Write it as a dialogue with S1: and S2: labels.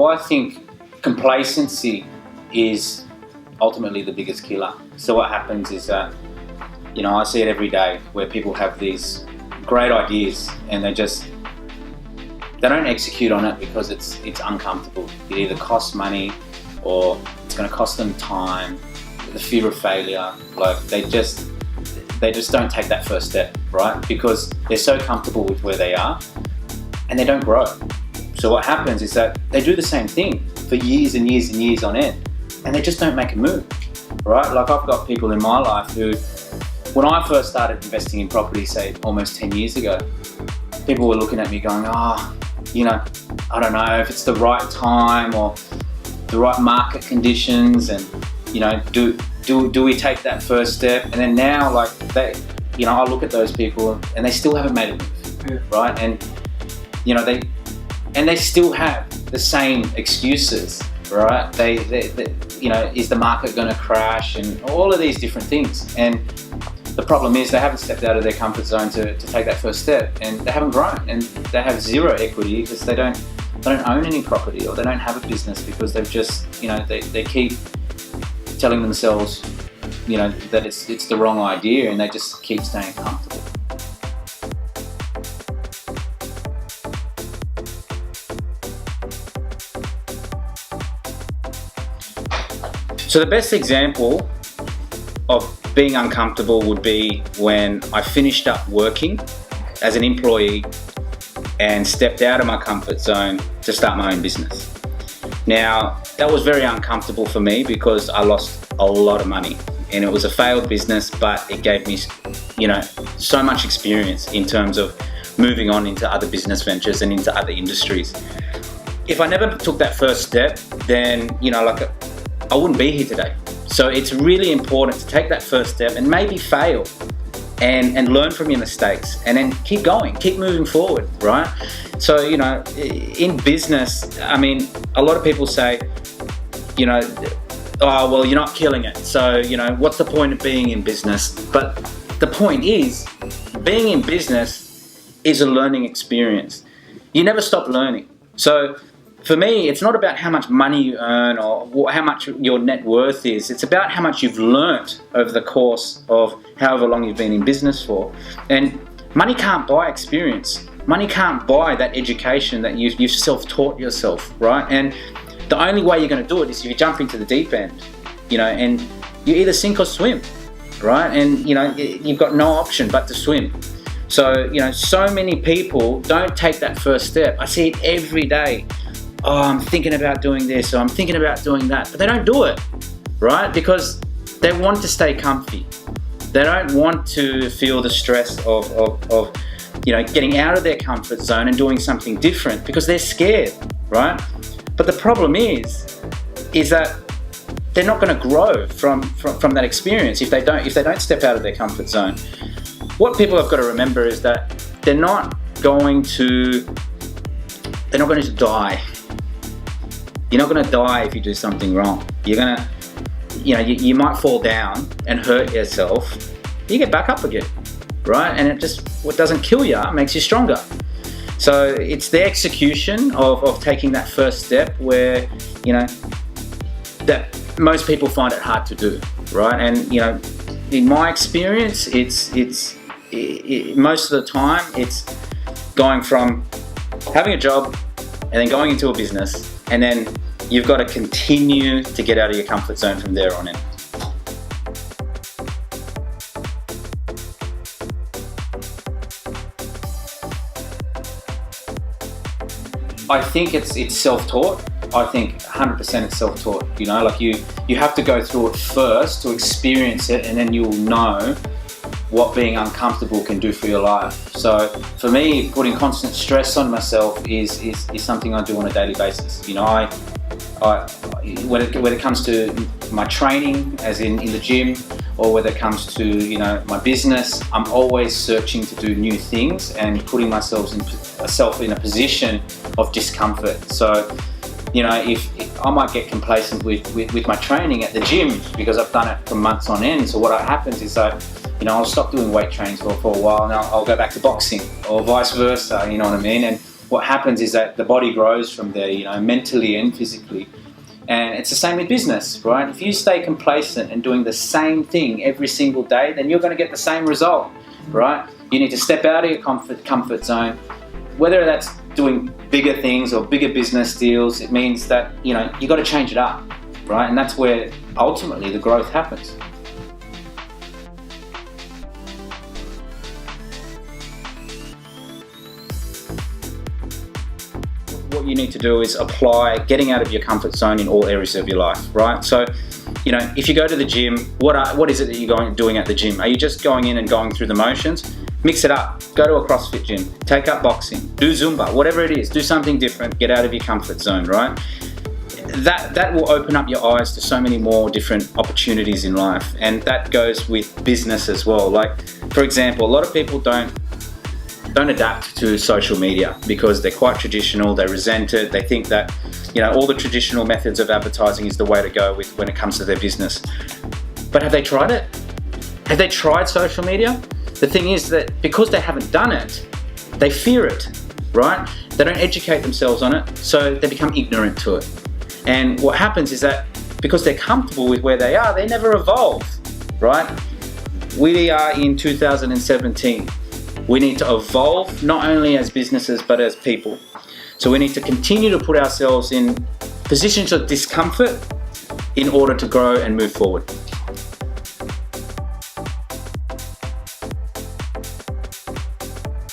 S1: Well, I think complacency is ultimately the biggest killer. So what happens is that, I see it every day where people have these great ideas and they don't execute on it because it's uncomfortable. It either costs money or it's going to cost them time, the fear of failure. Like they just don't take that first step, right? Because they're so comfortable with where they are and they don't grow. So what happens is that they do the same thing for years and years and years on end and they just don't make a move, right? Like I've got people in my life who, when I first started investing in property, say almost 10 years ago, people were looking at me going, I don't know if it's the right time or the right market conditions, and do we take that first step? And then now, like I look at those people and they still haven't made a move, right? And they still have the same excuses, right? They is the market going to crash and all of these different things. And the problem is they haven't stepped out of their comfort zone to take that first step, and they haven't grown, and they have zero equity because they don't own any property, or they don't have a business because they've just, they keep telling themselves, that it's the wrong idea, and they just keep staying comfortable. So the best example of being uncomfortable would be when I finished up working as an employee and stepped out of my comfort zone to start my own business. Now, that was very uncomfortable for me because I lost a lot of money, and it was a failed business, but it gave me, so much experience in terms of moving on into other business ventures and into other industries. If I never took that first step, then, I wouldn't be here today. So it's really important to take that first step and maybe fail and learn from your mistakes, and then keep going, keep moving forward, right? So, in business, a lot of people say, oh, well, you're not killing it. So, what's the point of being in business? But the point is, being in business is a learning experience. You never stop learning. So, for me, it's not about how much money you earn or how much your net worth is. It's about how much you've learnt over the course of however long you've been in business for. And money can't buy experience. Money can't buy that education that you've self-taught yourself, right? And the only way you're going to do it is if you jump into the deep end, and you either sink or swim, right? And, you've got no option but to swim. So, so many people don't take that first step. I see it every day. Oh, I'm thinking about doing this, or I'm thinking about doing that, but they don't do it, right? Because they want to stay comfy. They don't want to feel the stress of getting out of their comfort zone and doing something different because they're scared, right? But the problem is that they're not going to grow from that experience if they don't step out of their comfort zone. What people have got to remember is that they're not going to die. You're not going to die if you do something wrong. You're going to, you might fall down and hurt yourself. You get back up again, right? And what doesn't kill you, it makes you stronger. So it's the execution of taking that first step where, that most people find it hard to do, right? And, in my experience, it's most of the time, it's going from having a job and then going into a business, and then you've got to continue to get out of your comfort zone from there on in. I think it's self-taught. I think 100% it's self-taught. You have to go through it first to experience it, and then you'll know what being uncomfortable can do for your life. So for me, putting constant stress on myself is something I do on a daily basis. When it comes to my training, as in the gym, or whether it comes to my business, I'm always searching to do new things and putting myself in a position of discomfort. So if I might get complacent with my training at the gym because I've done it for months on end. So what happens is I'll stop doing weight trains for a while, and I'll go back to boxing, or vice versa. You know what I mean? And what happens is that the body grows from there, you know, mentally and physically. And it's the same with business, right? If you stay complacent and doing the same thing every single day, then you're going to get the same result, right? You need to step out of your comfort zone. Whether that's doing bigger things or bigger business deals, it means that, you know, you got to change it up, right? And that's where ultimately the growth happens. What you need to do is apply getting out of your comfort zone in all areas of your life, right? So, you know, if you go to the gym, what is it that you're doing at the gym? Are you just going in and going through the motions? Mix it up. Go to a CrossFit gym. Take up boxing. Do Zumba. Whatever it is. Do something different. Get out of your comfort zone, right? That will open up your eyes to so many more different opportunities in life, and that goes with business as well. Like, for example, a lot of people don't adapt to social media because they're quite traditional. They resent it. They think that, you know, all the traditional methods of advertising is the way to go with when it comes to their business. But have they tried it? Have they tried social media? The thing is that because they haven't done it, they fear it, right? They don't educate themselves on it, so they become ignorant to it. And what happens is that because they're comfortable with where they are, they never evolve, right? We are in 2017. We need to evolve not only as businesses but as people. So we need to continue to put ourselves in positions of discomfort in order to grow and move forward.